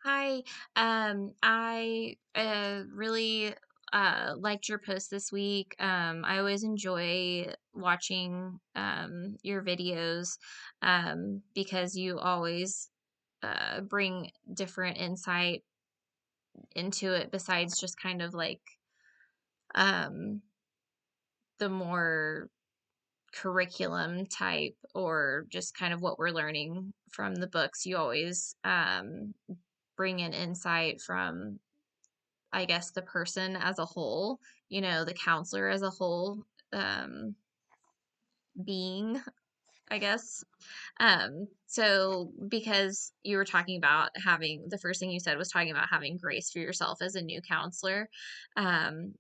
Hi. I really liked your post this week. I always enjoy watching your videos because you always bring different insight into it besides just kind of like um, the more curriculum type or just kind of what we're learning from the books. You always bring in insight from, I guess, the person as a whole, the counselor as a whole, being, I guess. So because you were talking about having, the first thing you said was talking about having grace for yourself as a new counselor. And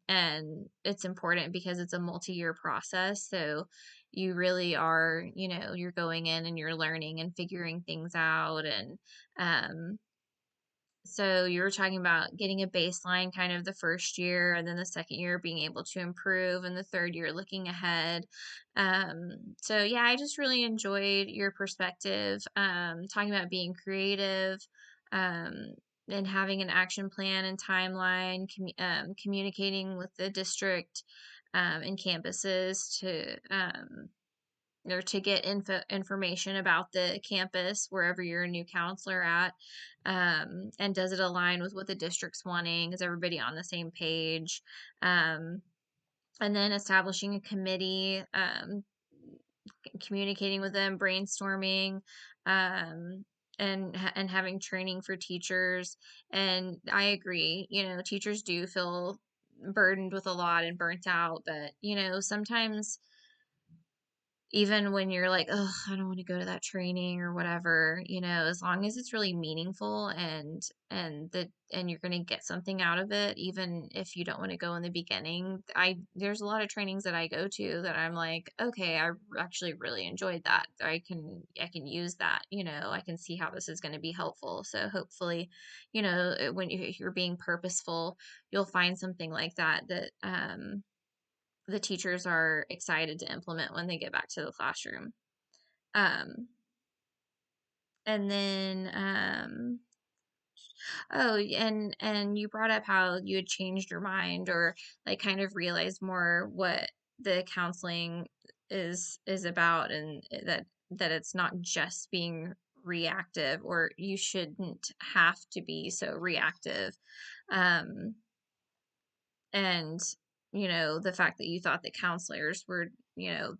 it's important because it's a multi-year process. So you really are, you're going in and you're learning and figuring things out. And, so you were talking about getting a baseline kind of the first year, and then the second year being able to improve, and the third year looking ahead. So yeah, I just really enjoyed your perspective, talking about being creative, um, and having an action plan and timeline, communicating with the district, and campuses or to get information about the campus wherever you're a new counselor at, and does it align with what the district's wanting? Is everybody on the same page? um, and then establishing a committee, communicating with them, brainstorming, um, and having training for teachers. And I agree, teachers do feel burdened with a lot and burnt out, but sometimes even when you're like, oh, I don't want to go to that training or whatever, as long as it's really meaningful and you're going to get something out of it, even if you don't want to go in the beginning. There's a lot of trainings that I go to that I'm like, okay, actually really enjoyed that. I can use that, I can see how this is going to be helpful. So hopefully, when you're being purposeful, you'll find something like that the teachers are excited to implement when they get back to the classroom. Um, and then, oh, and you brought up how you had changed your mind or like kind of realized more what the counseling is about, and that it's not just being reactive, or you shouldn't have to be so reactive. Um, and the fact that you thought that counselors were,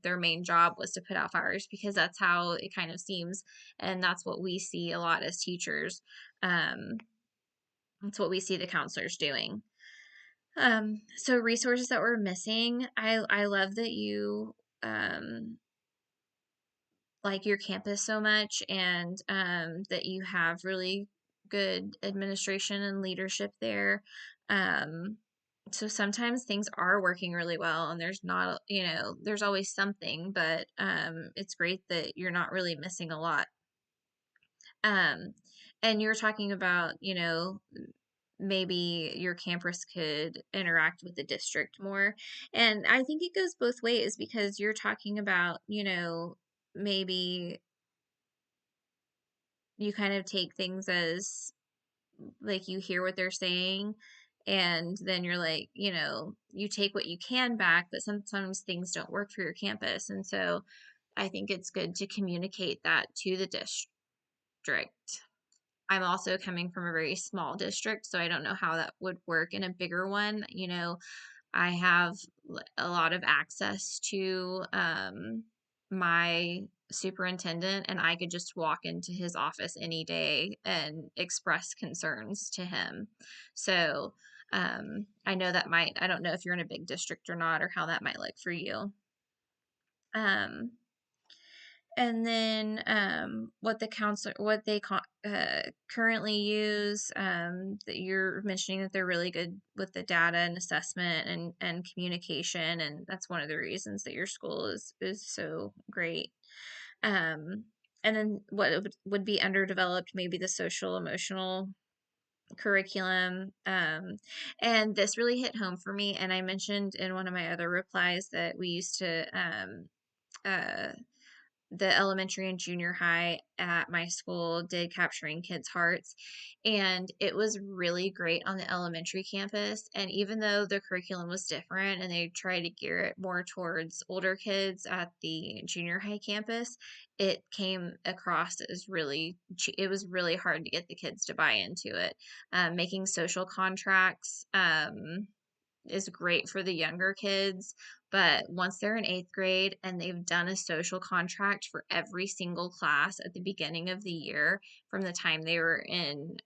their main job was to put out fires, because that's how it kind of seems, and that's what we see a lot as teachers. um that's what we see the counselors doing. So resources that we're missing, I love that you like your campus so much, and that you have really good administration and leadership there. Um, so sometimes things are working really well, and there's not, there's always something, but it's great that you're not really missing a lot. Um, and you're talking about, maybe your campus could interact with the district more. And I think it goes both ways, because you're talking about, maybe you kind of take things as like you hear what they're saying, and then you're like, you take what you can back, but sometimes things don't work for your campus. And so I think it's good to communicate that to the district. I'm also coming from a very small district, so I don't know how that would work in a bigger one. I have a lot of access to my superintendent, and I could just walk into his office any day and express concerns to him. So I know that might, I don't know if you're in a big district or not, or how that might look for you. Um, and then what the counselor, what they currently use, that you're mentioning that they're really good with the data and assessment and communication, and that's one of the reasons that your school is so great. um, and then what would be underdeveloped, maybe the social emotional curriculum. And this really hit home for me, and I mentioned in one of my other replies that we used to uh, the elementary and junior high at my school did Capturing Kids' Hearts, and it was really great on the elementary campus. And even though the curriculum was different and they tried to gear it more towards older kids at the junior high campus, it came across as it was really hard to get the kids to buy into it. Making social contracts is great for the younger kids, but once they're in eighth grade and they've done a social contract for every single class at the beginning of the year from the time they were in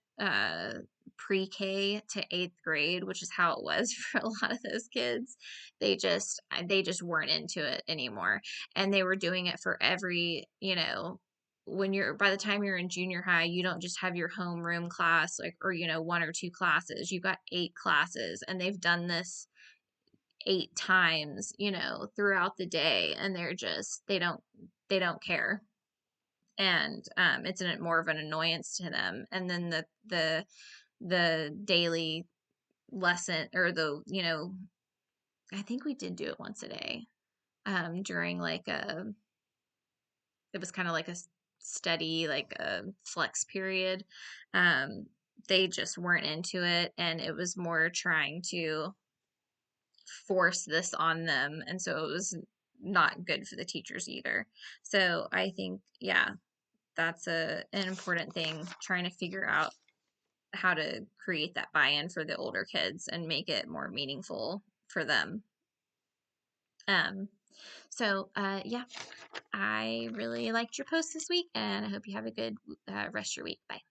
pre-K to eighth grade, which is how it was for a lot of those kids, they just weren't into it anymore. And they were doing it for every, when you're by the time you're in junior high, you don't just have your homeroom class like or one or two classes. You've got eight classes and they've done this eight times, throughout the day and they don't care. And it's more of an annoyance to them. And then the daily lesson or I think we did do it once a day during like it was kind of like a study, like a flex period. Um, they just weren't into it, and it was more trying to force this on them, and so it was not good for the teachers either. So I think, yeah, that's an important thing, trying to figure out how to create that buy-in for the older kids and make it more meaningful for them. Um, yeah, I really liked your post this week, and I hope you have a good rest of your week. Bye.